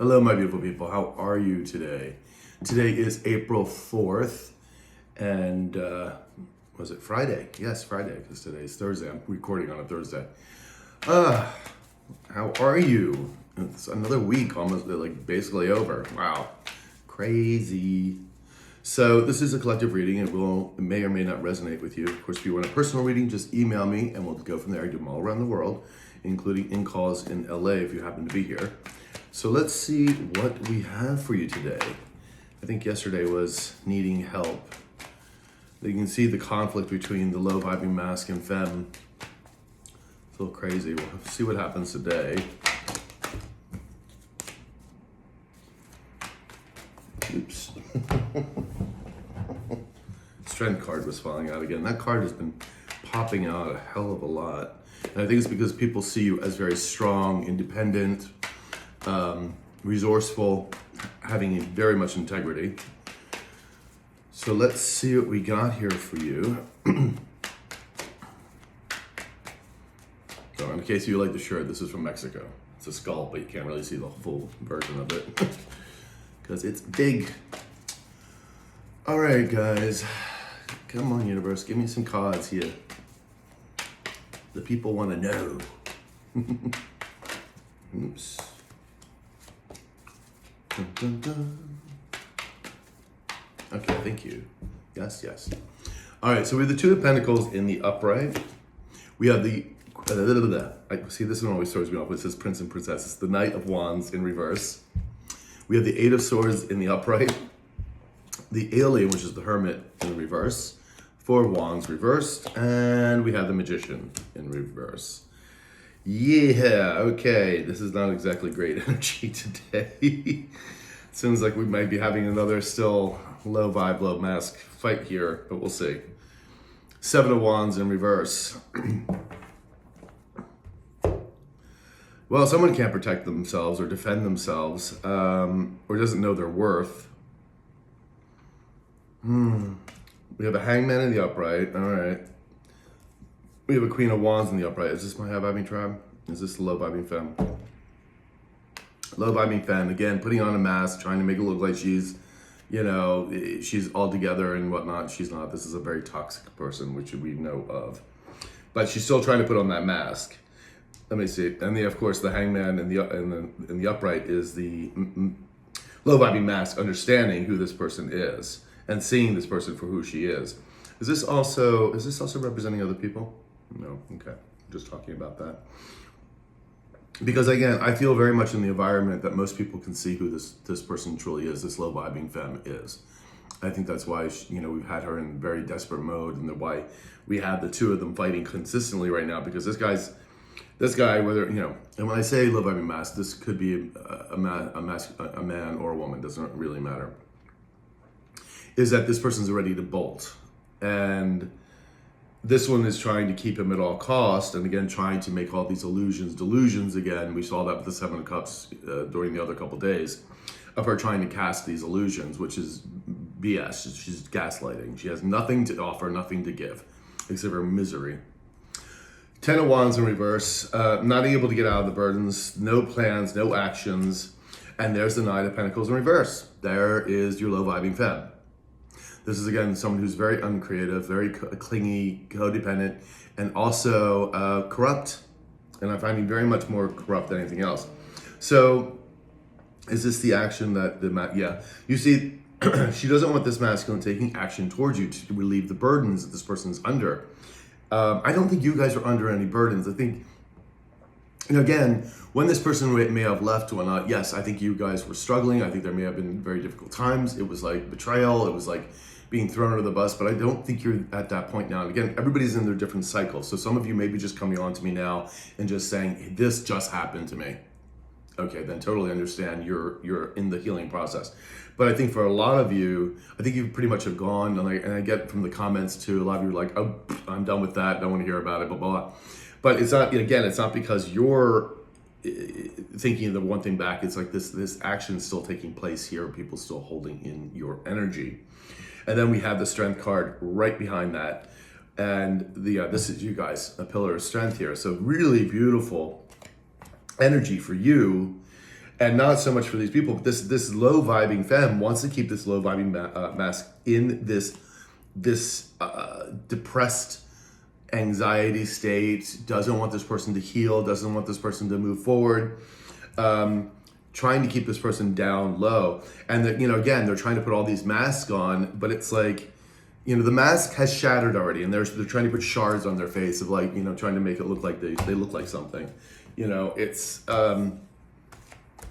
Hello, my beautiful people. How are you today? Today is April 4th, and was it Friday? Yes, Friday, because today is Thursday. I'm recording on a Thursday. Uh, how are you? It's another week, almost like basically over. Wow, crazy. So this is a collective reading. It may or may not resonate with you. Of course, if you want a personal reading, just email me, and we'll go from there. I do them all around the world, including in calls in LA if you happen to be here. So let's see what we have for you today. I think yesterday was needing help. You can see the conflict between the low vibing masc and femme. It's a little crazy. We'll see what happens today. Oops. Strength card was falling out again. That card has been popping out a hell of a lot. And I think it's because people see you as very strong, independent, resourceful, having very much integrity. So let's see what we got here for you. So in case you like the shirt, this is from Mexico. It's a skull, but you can't really see the full version of it because it's big. All right, guys, come on, universe, give me some cards here. The people want to know. Oops. Dun, dun, dun. Okay, thank you. Yes, yes. All right, so we have the Two of Pentacles in the upright. We have the, see, this one always throws me off. It says Prince and Princess. It's the Knight of Wands in reverse. We have the Eight of Swords in the upright. The Alien, which is the Hermit, in reverse. Four of Wands reversed. And we have the Magician in reverse. Yeah, okay, this is not exactly great energy today. Seems like we might be having another still low vibe, low masc fight here, but we'll see. Seven of Wands in reverse. Well, someone can't protect themselves or defend themselves, or doesn't know their worth. We have a Hangman in the upright, all right. We have a Queen of Wands in the upright. Is this my high vibing tribe? Is this the low vibing femme? Low vibing femme, again, putting on a mask, trying to make it look like she's, you know, she's all together and whatnot. She's not. This is a very toxic person, which we know of. But she's still trying to put on that mask. Let me see. And of course, the Hangman in the upright is the low vibing masc, understanding who this person is and seeing this person for who she is. Is this also representing other people? No, okay, just talking about that. Because again, I feel very much in the environment that most people can see who this person truly is, this low vibing femme is. I think that's why, we've had her in very desperate mode, and why we have the two of them fighting consistently right now, because this guy, whether, and when I say low vibing masc, this could be a man or a woman, doesn't really matter, is that this person's ready to bolt. And this one is trying to keep him at all costs, and again, trying to make all these delusions again. We saw that with the Seven of Cups during the other couple days, of her trying to cast these illusions, which is BS. She's gaslighting. She has nothing to offer, nothing to give, except for misery. Ten of Wands in reverse, not able to get out of the burdens, no plans, no actions, and there's the Knight of Pentacles in reverse. There is your low vibing femme. This is, again, someone who's very uncreative, very clingy, codependent, and also corrupt. And I'm finding very much more corrupt than anything else. So is this the action that yeah. You see, she doesn't want this masculine taking action towards you to relieve the burdens that this person's under. I don't think you guys are under any burdens. I think, again, when this person may have left or not, yes, I think you guys were struggling. I think there may have been very difficult times. It was like betrayal. It was like being thrown under the bus, but I don't think you're at that point now. And again, everybody's in their different cycles. So some of you may be just coming on to me now and just saying, this just happened to me. Okay, then totally understand you're in the healing process. But I think for a lot of you, I think you pretty much have gone, and I get from the comments too, a lot of you are like, oh, I'm done with that, don't want to hear about it, blah, blah, blah. But it's not, again, it's not because you're thinking of the one thing back. It's like this action is still taking place here, people still holding in your energy. And then we have the Strength card right behind that. And this is you guys, a pillar of strength here. So really beautiful energy for you. And not so much for these people, but this low vibing femme wants to keep this low vibing mask in this depressed anxiety state, doesn't want this person to heal, doesn't want this person to move forward, trying to keep this person down low. And that, again, they're trying to put all these masks on, but it's like, the mask has shattered already, and they're trying to put shards on their face of like, trying to make it look like they look like something. It's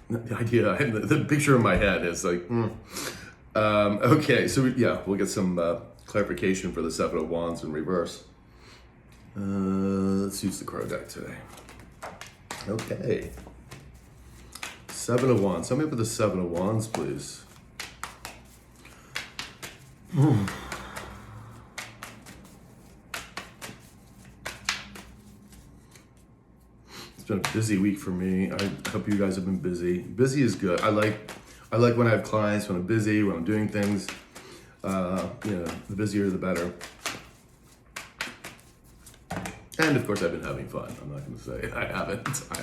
the idea, the picture in my head is like, okay, so we'll get some clarification for the Seven of Wands in reverse. Let's use the Crow deck today. Okay. Seven of Wands. Tell me about the Seven of Wands, please. It's been a busy week for me. I hope you guys have been busy. Busy is good. I like when I have clients, when I'm busy, when I'm doing things. The busier the better. And of course, I've been having fun. I'm not going to say I haven't. I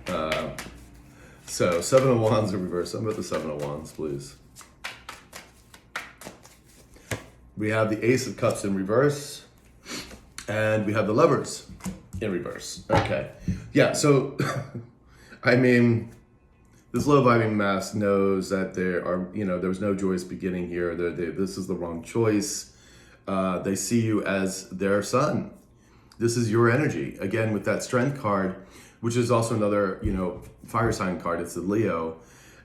have. So, Seven of Wands in reverse. Tell me about the Seven of Wands, please. We have the Ace of Cups in reverse. And we have the Lovers in reverse. Okay. Yeah, so, I mean, this low vibing mask knows that there was no joyous beginning here. This is the wrong choice. They see you as their sun. This is your energy. Again, with that Strength card, which is also another, fire sign card. It's the Leo.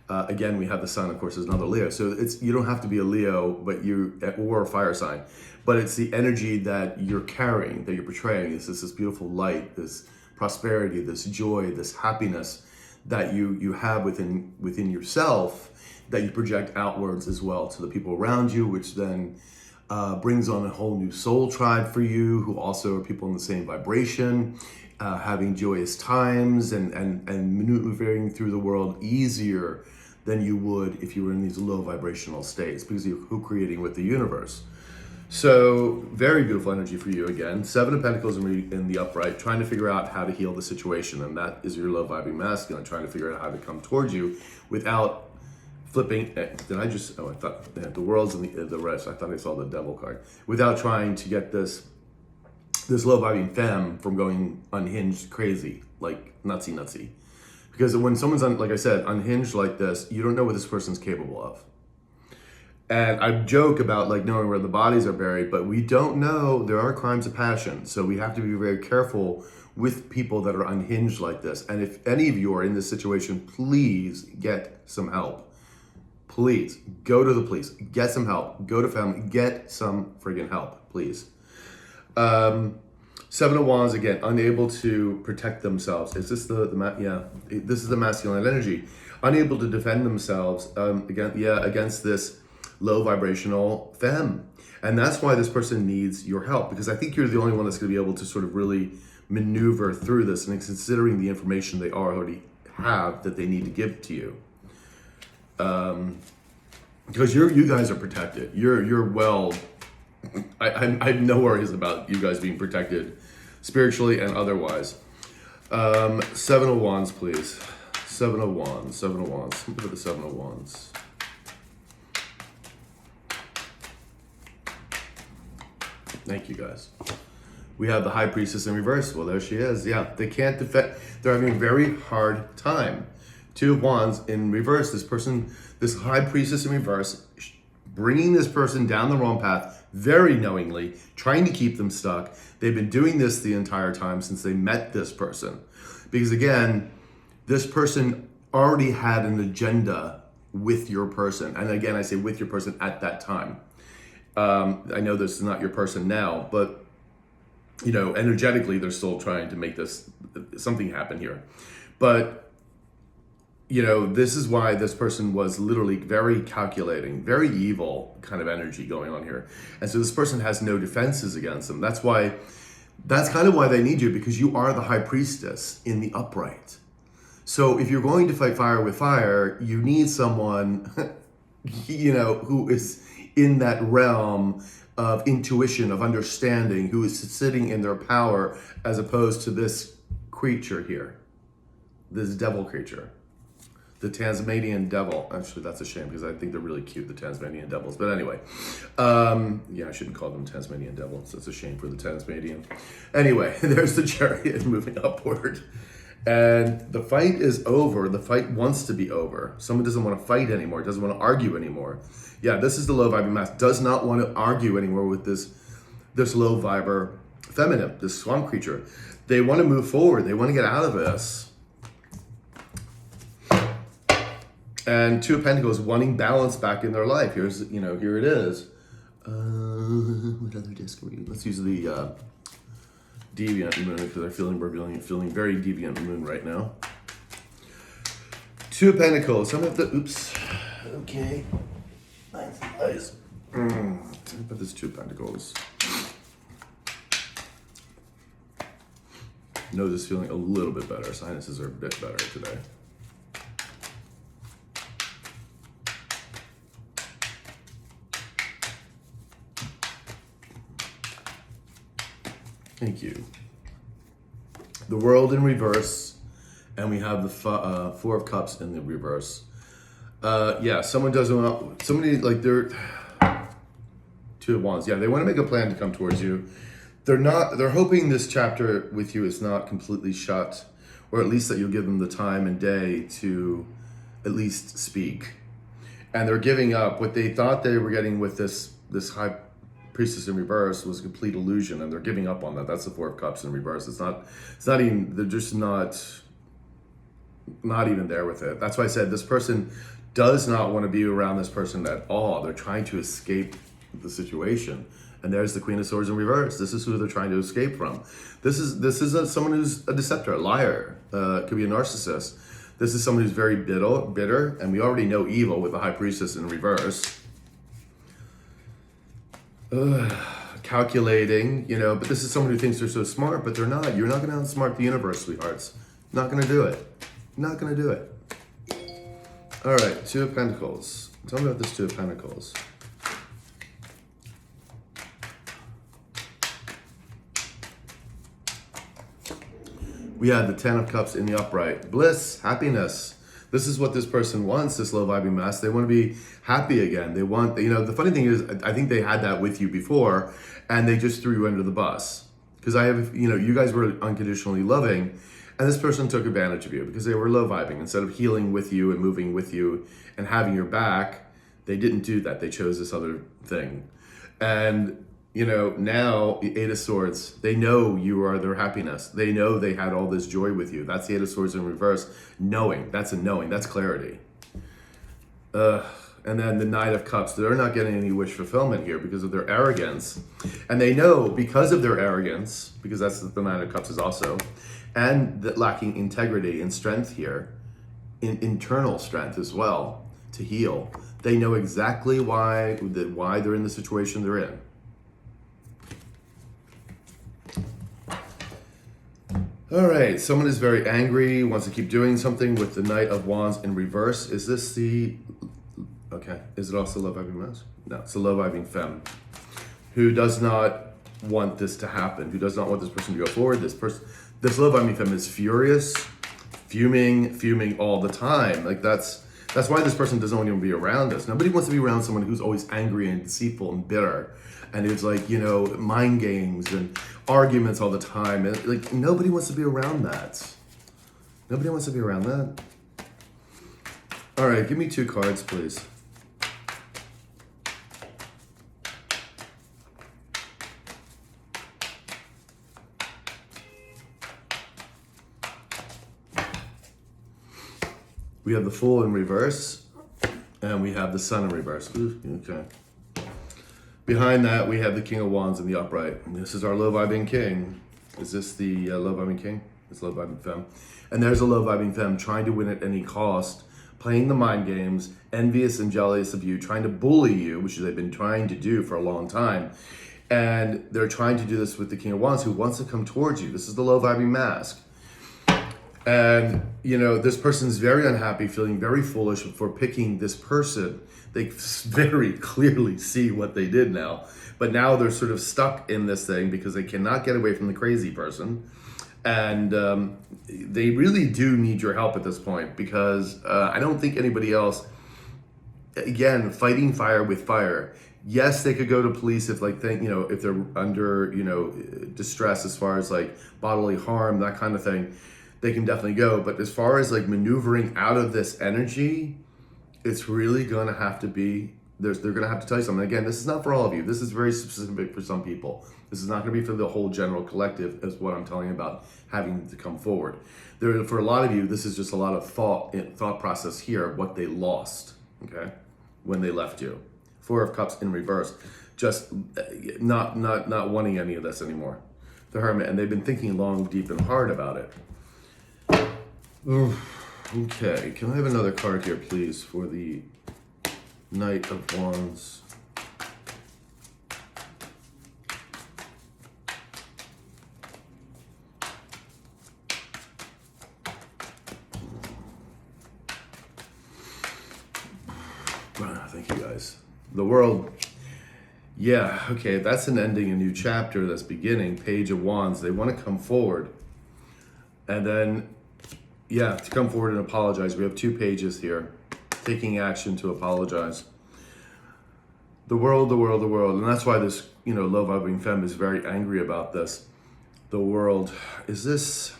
Again, we have the Sun, of course, is another Leo. So you don't have to be a Leo, or a fire sign, but it's the energy that you're carrying, that you're portraying. It's this beautiful light, this prosperity, this joy, this happiness that you have within yourself, that you project outwards as well to the people around you, which then brings on a whole new soul tribe for you, who also are people in the same vibration, having joyous times and maneuvering through the world easier than you would if you were in these low vibrational states, because you're co-creating with the universe. So very beautiful energy for you again. Seven of Pentacles in the upright, trying to figure out how to heal the situation, and that is your low vibing masculine, trying to figure out how to come towards you without flipping. Did I just? Oh, I thought the world's in the rest. I thought I saw the Devil card. Without trying to get this low vibing femme from going unhinged crazy, like nutsy. Because when someone's like I said, unhinged like this, you don't know what this person's capable of. And I joke about like knowing where the bodies are buried, but we don't know. There are crimes of passion, so we have to be very careful with people that are unhinged like this. And if any of you are in this situation, please get some help. Please go to the police, get some help, go to family, get some friggin' help, please. Seven of Wands, again, unable to protect themselves. Is this this is the masculine energy. Unable to defend themselves against this low vibrational femme. And that's why this person needs your help, because I think you're the only one that's going to be able to sort of really maneuver through this, and considering the information they already have that they need to give to you. Because you guys are protected. You're well. I have no worries about you guys being protected, spiritually and otherwise. Seven of Wands, please. Seven of Wands. Look at the Seven of Wands. Thank you, guys. We have the High Priestess in reverse. Well, there she is. Yeah, they can't defend. They're having a very hard time. Two of Wands in reverse. This High Priestess in reverse, bringing this person down the wrong path very knowingly, trying to keep them stuck. They've been doing this the entire time since they met this person. Because again, this person already had an agenda with your person. And again, I say with your person at that time. I know this is not your person now, but energetically, they're still trying to make something happen here. But this is why this person was literally very calculating, very evil kind of energy going on here. And so this person has no defenses against them. That's kind of why they need you, because you are the High Priestess in the upright. So if you're going to fight fire with fire, you need someone, who is in that realm of intuition, of understanding, who is sitting in their power, as opposed to this creature here, this devil creature. The Tasmanian devil. Actually, that's a shame because I think they're really cute, the Tasmanian devils. But anyway, yeah, I shouldn't call them Tasmanian devils. That's a shame for the Tasmanian. Anyway, there's the Chariot moving upward. And the fight is over. The fight wants to be over. Someone doesn't want to fight anymore, doesn't want to argue anymore. Yeah, this is the low vibing mask. Does not want to argue anymore with this low viber feminine, this swamp creature. They want to move forward. They want to get out of this. And Two of Pentacles wanting balance back in their life. Here's, here it is. What other disc are we? Let's use the Deviant Moon because we're feeling very Deviant Moon right now. Two of Pentacles. I'm gonna have to, oops. Okay. Nice. Put this Two of Pentacles. Nose is feeling a little bit better. Sinuses are a bit better today. Thank you. The World in reverse, and we have the Four of Cups in the reverse. Yeah, someone doesn't want, somebody like they're Two of Wands. Yeah, they want to make a plan to come towards you. They're hoping this chapter with you is not completely shut, or at least that you'll give them the time and day to at least speak. And they're giving up what they thought they were getting with this High Priestess in reverse was a complete illusion, and they're giving up on that. That's the Four of Cups in reverse. It's not even, they're just not even there with it. That's why I said this person does not want to be around this person at all. They're trying to escape the situation. And there's the Queen of Swords in reverse. This is who they're trying to escape from. This is someone who's a deceptor, a liar. It could be a narcissist. This is someone who's very bitter, and we already know evil with the High Priestess in reverse. Calculating, but this is someone who thinks they're so smart, but they're not. You're not going to outsmart the universe, sweethearts. Not going to do it. Not going to do it. All right, Two of Pentacles. Tell me about this Two of Pentacles. We had the Ten of Cups in the upright. Bliss, happiness. This is what this person wants, this low vibing mass. They want to be happy again. They want, the funny thing is, I think they had that with you before, and they just threw you under the bus. Because I have, you guys were unconditionally loving, and this person took advantage of you because they were low vibing. Instead of healing with you and moving with you and having your back, they didn't do that. They chose this other thing. And now the Eight of Swords, they know you are their happiness. They know they had all this joy with you. That's the Eight of Swords in reverse. Knowing, that's a knowing, that's clarity. And then the Knight of Cups, they're not getting any wish fulfillment here because of their arrogance. And they know because of their arrogance, because that's the Knight of Cups is also, and that lacking integrity and strength here, internal strength as well, to heal. They know exactly why they're in the situation they're in. All right, someone is very angry, wants to keep doing something with the Knight of Wands in reverse. Is this okay, is it also low vibing mask? No, it's a low vibing femme who does not want this to happen, who does not want this person to go forward. This low vibing femme is furious, fuming all the time. Like that's why this person doesn't want to be around us. Nobody wants to be around someone who's always angry and deceitful and bitter. And it's like, mind games and arguments all the time. And like, nobody wants to be around that. Nobody wants to be around that. All right, give me 2 cards, please. We have the Fool in reverse, and we have the Sun in reverse. Ooh, okay. Behind that, we have the King of Wands in the upright. And this is our low vibing king. Is this the low vibing king? It's low vibing femme. And there's a low vibing femme trying to win at any cost, playing the mind games, envious and jealous of you, trying to bully you, which they've been trying to do for a long time. And they're trying to do this with the King of Wands, who wants to come towards you. This is the low vibing mask. And, this person's very unhappy, feeling very foolish for picking this person. They very clearly see what they did now. But now they're sort of stuck in this thing because they cannot get away from the crazy person. And they really do need your help at this point, because I don't think anybody else, again, fighting fire with fire. Yes, they could go to police if if they're under, distress as far as like bodily harm, that kind of thing, they can definitely go. But as far as like maneuvering out of this energy, it's really gonna have to be, they're gonna have to tell you something. Again, this is not for all of you. This is very specific for some people. This is not gonna be for the whole general collective, is what I'm telling you about having to come forward. For a lot of you, this is just a lot of thought process here of what they lost, okay, when they left you. Four of Cups in reverse, just not wanting any of this anymore. The Hermit, and they've been thinking long, deep, and hard about it. Okay, can I have another card here, please, for the Knight of Wands? Thank you, guys. The World. Yeah, okay, that's an ending, a new chapter that's beginning. Page of Wands. They want to come forward. And then, yeah, to come forward and apologize. We have 2 pages here. Taking action to apologize. The World, the World, the World. And that's why this, low vibrating femme is very angry about this. The World. Is this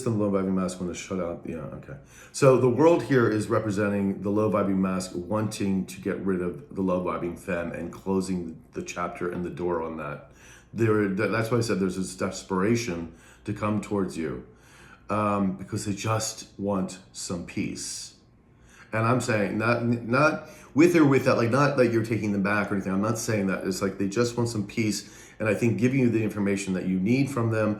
the low vibing masculine to shut out? Yeah, okay. So the World here is representing the low vibing mask wanting to get rid of the low vibing femme and closing the chapter and the door on that. That's why I said there's this desperation to come towards you, because they just want some peace. And I'm saying not with or without, like, not that you're taking them back or anything. I'm not saying that. It's like they just want some peace. And I think giving you the information that you need from them,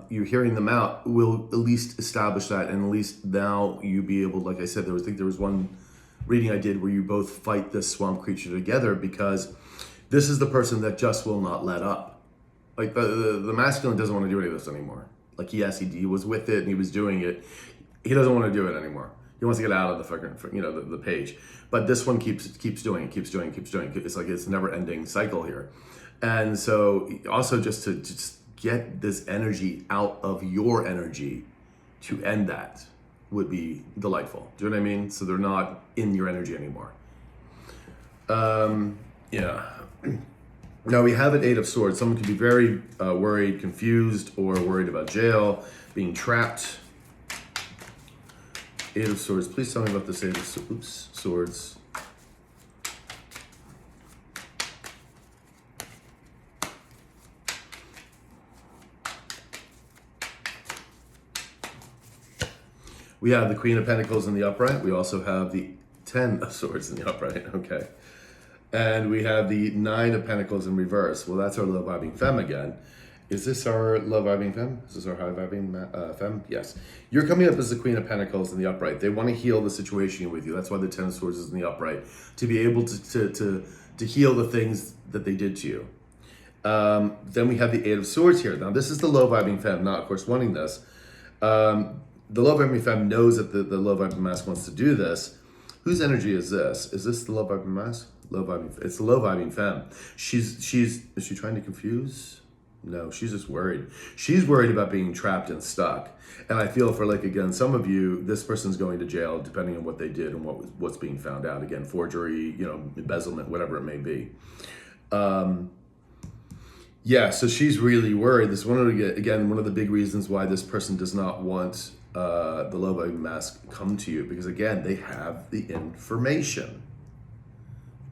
you're hearing them out, will at least establish that. And at least now you be able, like I said, I think there was one reading I did where you both fight this swamp creature together, because this is the person that just will not let up. Like the masculine doesn't want to do any of this anymore. Like, yes, he was with it and he was doing it. He doesn't want to do it anymore. He wants to get out of the fucking, the page. But this one keeps doing it. It's like it's a never-ending cycle here. And so also just to get this energy out of your energy to end that would be delightful. Do you know what I mean? So they're not in your energy anymore. Yeah. Now we have an 8 of Swords. Someone could be very worried, confused, or worried about jail, being trapped. 8 of Swords. Please tell me about this 8 of Swords. We have the Queen of Pentacles in the upright. We also have the 10 of Swords in the upright. Okay. And we have the 9 of Pentacles in reverse. Well, that's our low vibing femme again. Is this our low vibing femme? Is this our high vibing femme? Yes. You're coming up as the Queen of Pentacles in the upright. They want to heal the situation with you. That's why the 10 of Swords is in the upright. To be able to heal the things that they did to you. Then we have the 8 of Swords here. Now, this is the low vibing femme, not, of course, wanting this. The low vibing femme knows that the low vibing mask wants to do this. Whose energy is this? Is this the low vibing mask? Low vibing. It's the low vibing femme. Is she trying to confuse? No, she's just worried. She's worried about being trapped and stuck. And I feel for, like, again, some of you, this person's going to jail depending on what they did and what's being found out. Again, forgery, embezzlement, whatever it may be. Yeah, so she's really worried. This one of the big reasons why this person does not want the low vibing mask come to you, because again, they have the information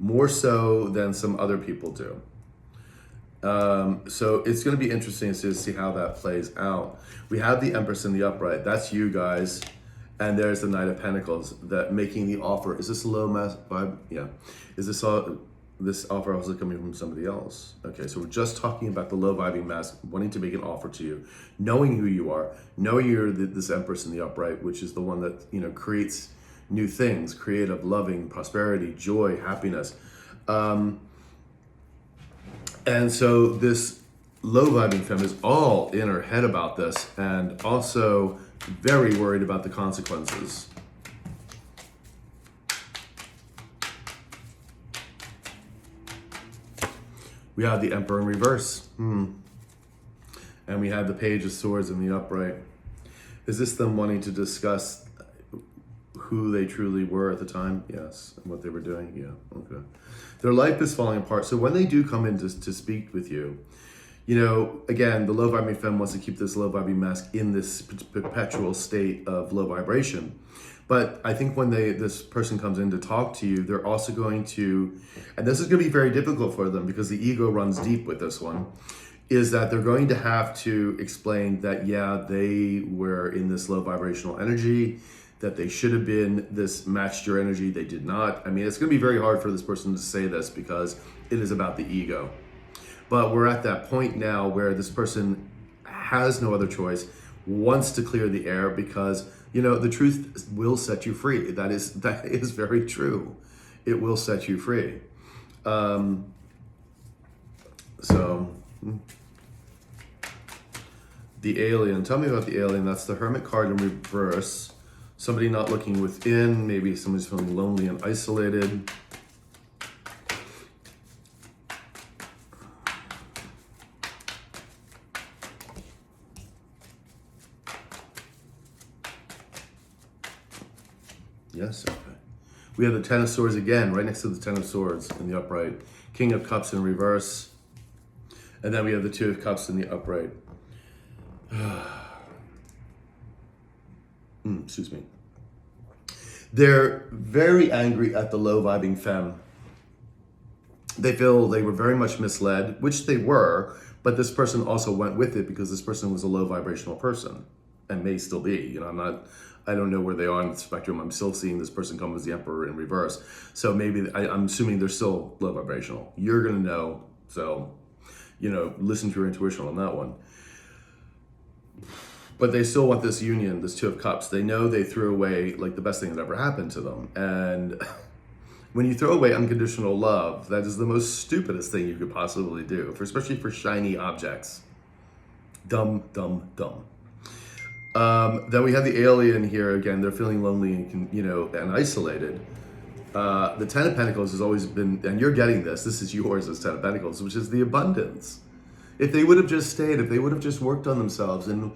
more so than some other people do. So it's going to be interesting to see how that plays out. We have the Empress in the upright. That's you guys. And there's the Knight of Pentacles that making the offer. Is this a low mask vibe? Yeah. Is this offer also coming from somebody else? Okay, so we're just talking about the low vibing mask wanting to make an offer to you, knowing who you are, knowing you're this Empress in the upright, which is the one that, creates new things, creative, loving, prosperity, joy, happiness. And so this low vibing femme is all in her head about this, and also very worried about the consequences. We have the Emperor in reverse. And we have the Page of Swords in the upright. Is this them wanting to discuss who they truly were at the time? Yes. And what they were doing? Yeah. Okay. Their life is falling apart. So when they do come in to speak with you, again, the low vibrating femme wants to keep this low vibrating mask in this perpetual state of low vibration. But I think when this person comes in to talk to you, they're also going to, and this is going to be very difficult for them because the ego runs deep with this one, is that they're going to have to explain that, yeah, they were in this low vibrational energy, that they should have been, this matched your energy, they did not. I mean, it's going to be very hard for this person to say this because it is about the ego. But we're at that point now where this person has no other choice, wants to clear the air because, the truth will set you free. That is very true. It will set you free. The alien. Tell me about the alien. That's the Hermit card in reverse. Somebody not looking within. Maybe somebody's feeling lonely and isolated. Yes, okay. We have the Ten of Swords again, right next to the Ten of Swords in the upright. King of Cups in reverse. And then we have the Two of Cups in the upright. Excuse me. They're very angry at the low vibing femme. They feel they were very much misled, which they were, but this person also went with it because this person was a low vibrational person and may still be. I don't know where they are on the spectrum. I'm still seeing this person come as the Emperor in reverse. So maybe, I'm assuming they're still low vibrational. You're going to know. So, listen to your intuition on that one. But they still want this union, this Two of Cups. They know they threw away like the best thing that ever happened to them. And when you throw away unconditional love, that is the most stupidest thing you could possibly do, especially for shiny objects. Dumb, dumb, dumb. Then we have the alien here again. They're feeling lonely and and isolated. The Ten of Pentacles has always been, and you're getting this. This is yours as Ten of Pentacles, which is the abundance. If they would have just stayed, if they would have just worked on themselves, and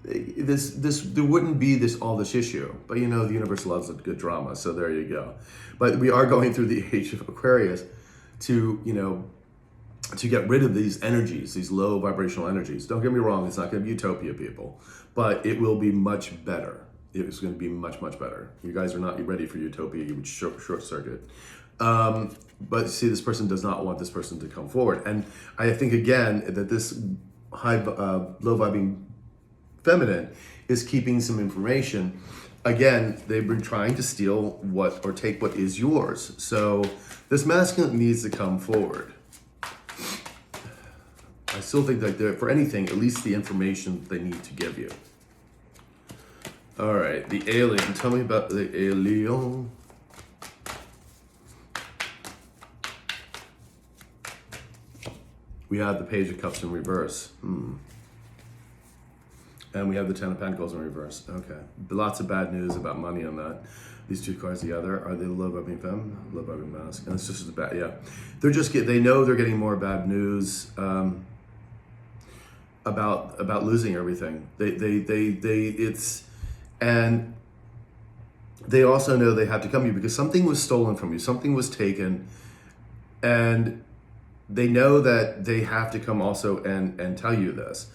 there wouldn't be all this issue. But the universe loves a good drama, so there you go. But we are going through the age of Aquarius to get rid of these energies, these low vibrational energies. Don't get me wrong, it's not going to be utopia, people, but it will be much better. It's going to be much, much better. You guys are not ready for utopia. You would short circuit. But see, this person does not want this person to come forward. And I think, again, that this low vibing feminine is keeping some information. Again, they've been trying to steal or take what is yours. So this masculine needs to come forward. I still think that for anything, at least the information they need to give you. All right, the alien. Tell me about the alien. We have the Page of Cups in reverse. And we have the Ten of Pentacles in reverse. Okay. Lots of bad news about money on that. These two cards together. Are they the low vibing femme? Low vibing mask. And it's just as bad. Yeah. They know they're getting more bad news about losing everything. And they also know they have to come to you because something was stolen from you. Something was taken. And they know that they have to come also and tell you this.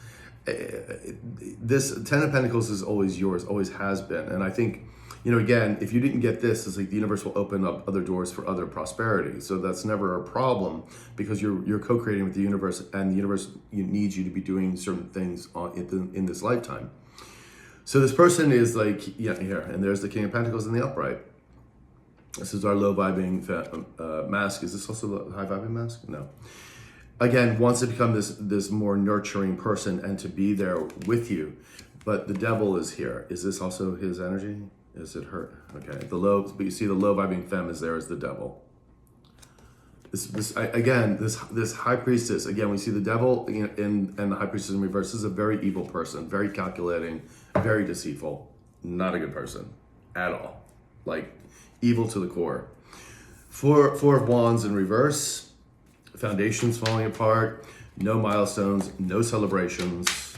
This Ten of Pentacles is always yours, always has been. And I think, again, if you didn't get this, it's like the universe will open up other doors for other prosperity. So that's never a problem because you're co-creating with the universe, and the universe needs you to be doing certain things in this lifetime. So this person is like, here, and there's the King of Pentacles in the upright. This is our low vibing mask. Is this also the high vibing mask? No. Again, wants to become this more nurturing person and to be there with you. But the devil is here. Is this also his energy? Is it her? Okay. But you see the low vibing femme is there as the devil. This high priestess, again, we see the devil and the high priestess in reverse. This is a very evil person, very calculating, very deceitful. Not a good person at all. Like evil to the core. Four of Wands in reverse. Foundations falling apart, no milestones, no celebrations.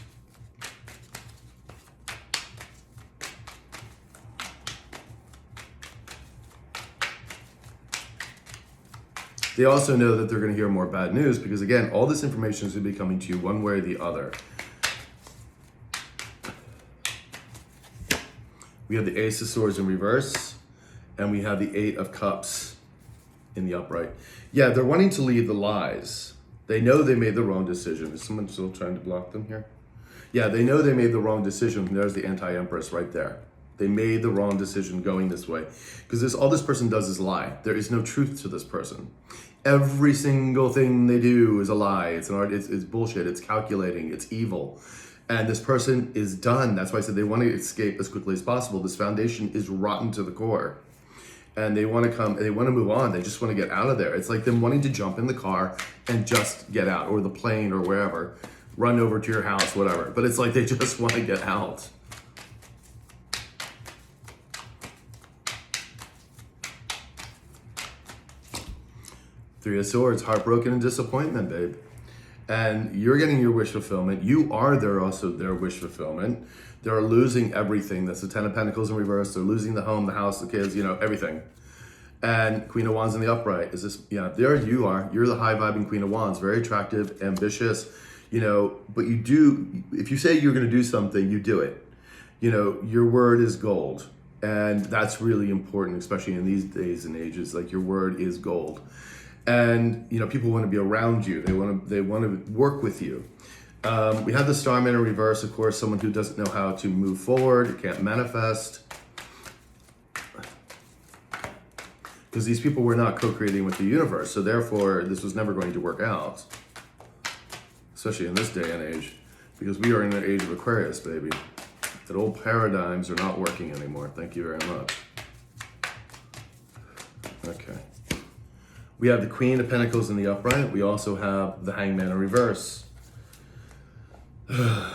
They also know that they're going to hear more bad news because, again, all this information is going to be coming to you one way or the other. We have the Ace of Swords in reverse, and we have the Eight of Cups in the upright. Yeah, they're wanting to leave the lies. They know they made the wrong decision. Is someone still trying to block them here? Yeah, they know they made the wrong decision. There's the Anti-Empress right there. They made the wrong decision going this way. Because all this person does is lie. There is no truth to this person. Every single thing they do is a lie. It's an art. It's bullshit. It's calculating. It's evil. And this person is done. That's why I said they want to escape as quickly as possible. This foundation is rotten to the core. And they want to come, they want to move on. They just want to get out of there. It's like them wanting to jump in the car and just get out, or the plane or wherever, run over to your house, whatever. But it's like they just want to get out. Three of Swords, heartbroken and disappointment, babe. And you're getting your wish fulfillment. You are also their wish fulfillment. They're losing everything. That's the Ten of Pentacles in reverse. They're losing the home, the house, the kids, everything. And Queen of Wands in the upright. Is this, there you are. You're the high vibing Queen of Wands. Very attractive, ambitious, but you do, if you say you're going to do something, you do it. Your word is gold. And that's really important, especially in these days and ages. Like, your word is gold. And people want to be around you. They want to work with you. We have the Starman in reverse, of course, someone who doesn't know how to move forward, can't manifest. Because these people were not co-creating with the universe, so therefore this was never going to work out. Especially in this day and age, because we are in the age of Aquarius, baby. That old paradigms are not working anymore. Thank you very much. Okay. We have the Queen of Pentacles in the upright. We also have the Hangman in reverse.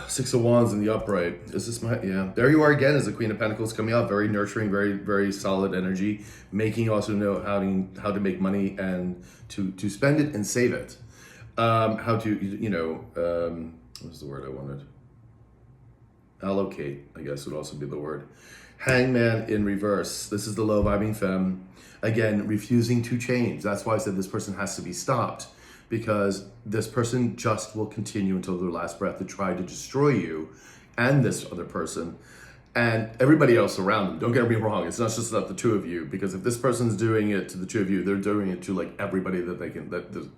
Six of Wands in the upright. Is this my, yeah. There you are again as the Queen of Pentacles coming out. Very nurturing, very, very solid energy. Making you also know how to make money and to spend it and save it. How to, what's the word I wanted? Allocate, I guess would also be the word. Hangman in reverse. This is the low vibing femme. Again, refusing to change. That's why I said this person has to be stopped, because this person just will continue until their last breath to try to destroy you and this other person and everybody else around them. Don't get me wrong. It's not just about the two of you, because if this person's doing it to the two of you, they're doing it to like everybody that they can,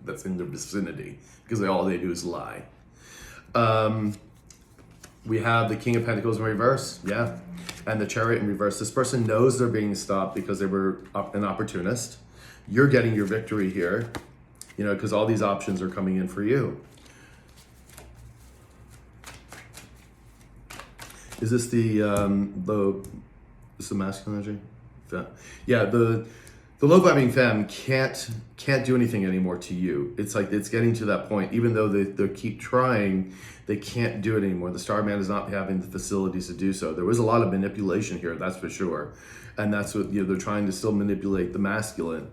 that's in their vicinity, because all they do is lie. We have the King of Pentacles in reverse. Yeah. And the Chariot in reverse. This person knows they're being stopped because they were an opportunist. You're getting your victory here, because all these options are coming in for you. Is this the masculine energy? Yeah, the low vibing femme can't do anything anymore to you. It's like it's getting to that point. Even though they keep trying, they can't do it anymore. The Starman is not having the facilities to do so. There was a lot of manipulation here, that's for sure. And that's what, they're trying to still manipulate the masculine.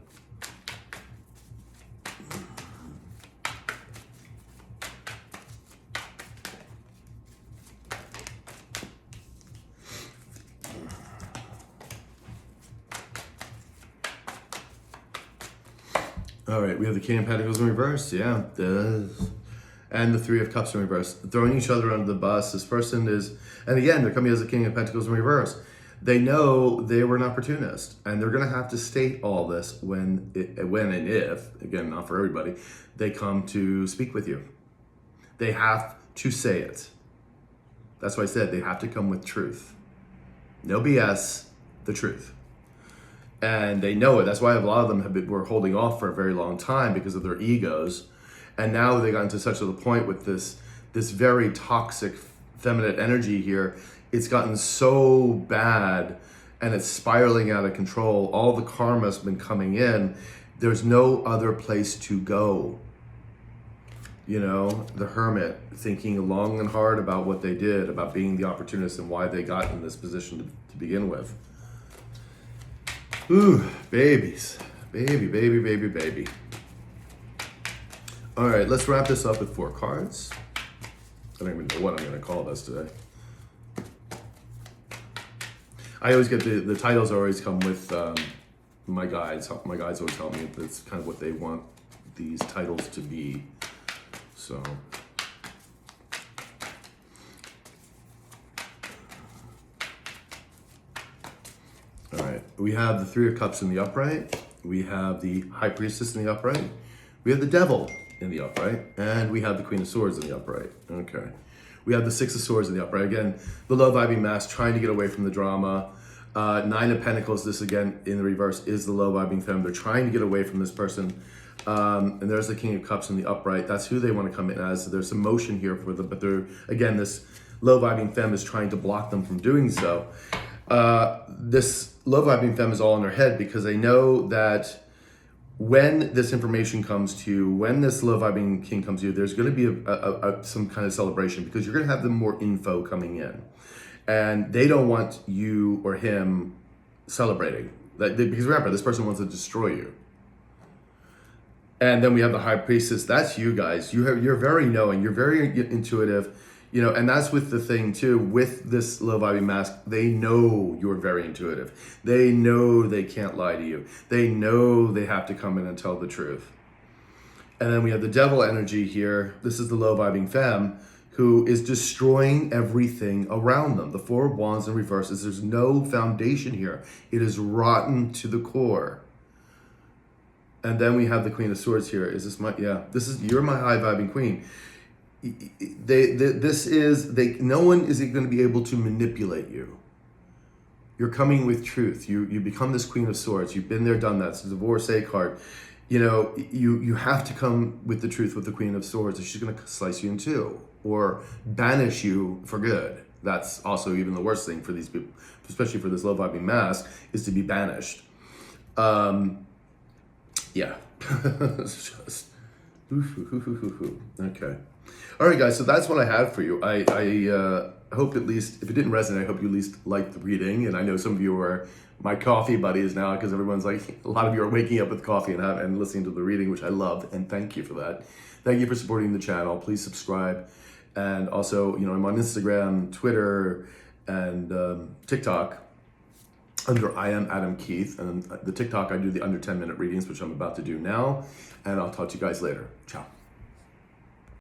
All right, we have the King of Pentacles in reverse, yeah. And the Three of Cups in reverse. Throwing each other under the bus. This person is, and again, they're coming as the King of Pentacles in reverse. They know they were an opportunist, and they're gonna have to state all this when and if, again, not for everybody, they come to speak with you. They have to say it. That's why I said they have to come with truth. No BS, the truth. And they know it. That's why a lot of them were holding off for a very long time because of their egos. And now they got to such a point with this very toxic feminine energy here. It's gotten so bad and it's spiraling out of control. All the karma's been coming in. There's no other place to go. The Hermit, thinking long and hard about what they did, about being the opportunist and why they got in this position to begin with. Ooh, babies. Baby, baby, baby, baby. All right, let's wrap this up with 4 cards. I don't even know what I'm going to call this today. I always get the titles always come with my guides. My guides always tell me that's kind of what they want these titles to be. So. All right, we have the 3 of Cups in the upright. We have the High Priestess in the upright. We have the Devil in the upright. And we have the Queen of Swords in the upright. Okay. We have the 6 of Swords in the upright. Again, the low vibing mask trying to get away from the drama. 9 of Pentacles, this again in the reverse is the low vibing femme. They're trying to get away from this person. And there's the King of Cups in the upright. That's who they want to come in as. So there's some motion here for them, but they're, again, this low vibing femme is trying to block them from doing so. This low vibing femme is all in their head because they know that when this information comes to you, when this low vibing king comes to you, there's going to be some kind of celebration because you're going to have them more info coming in. And they don't want you or him celebrating. Because remember, this person wants to destroy you. And then we have the High Priestess. That's you guys. You're very knowing. You're very intuitive. You know, and that's with the thing too, with this low vibing mask, they know you're very intuitive. They know they can't lie to you. They know they have to come in and tell the truth. And then we have the Devil energy here. This is the low vibing femme who is destroying everything around them. The 4 of Wands in reverses. There's no foundation here. It is rotten to the core. And then we have the Queen of Swords here. Is this my, yeah, you're my high vibing queen. No one is going to be able to manipulate you. You're coming with truth. You become this Queen of Swords. You've been there, done that. It's a divorcee card. You know, you have to come with the truth with the Queen of Swords, or she's going to slice you in 2 or banish you for good. That's also even the worst thing for these people, especially for this low vibing mask, is to be banished. Yeah. It's just okay. All right, guys, so that's what I have for you. I hope at least, if it didn't resonate, I hope you at least liked the reading. And I know some of you are my coffee buddies now because everyone's like, a lot of you are waking up with coffee and listening to the reading, which I love. And thank you for that. Thank you for supporting the channel. Please subscribe. And also, you know, I'm on Instagram, Twitter, and TikTok under I am Adam Keith. And the TikTok, I do the under 10-minute readings, which I'm about to do now. And I'll talk to you guys later. Ciao.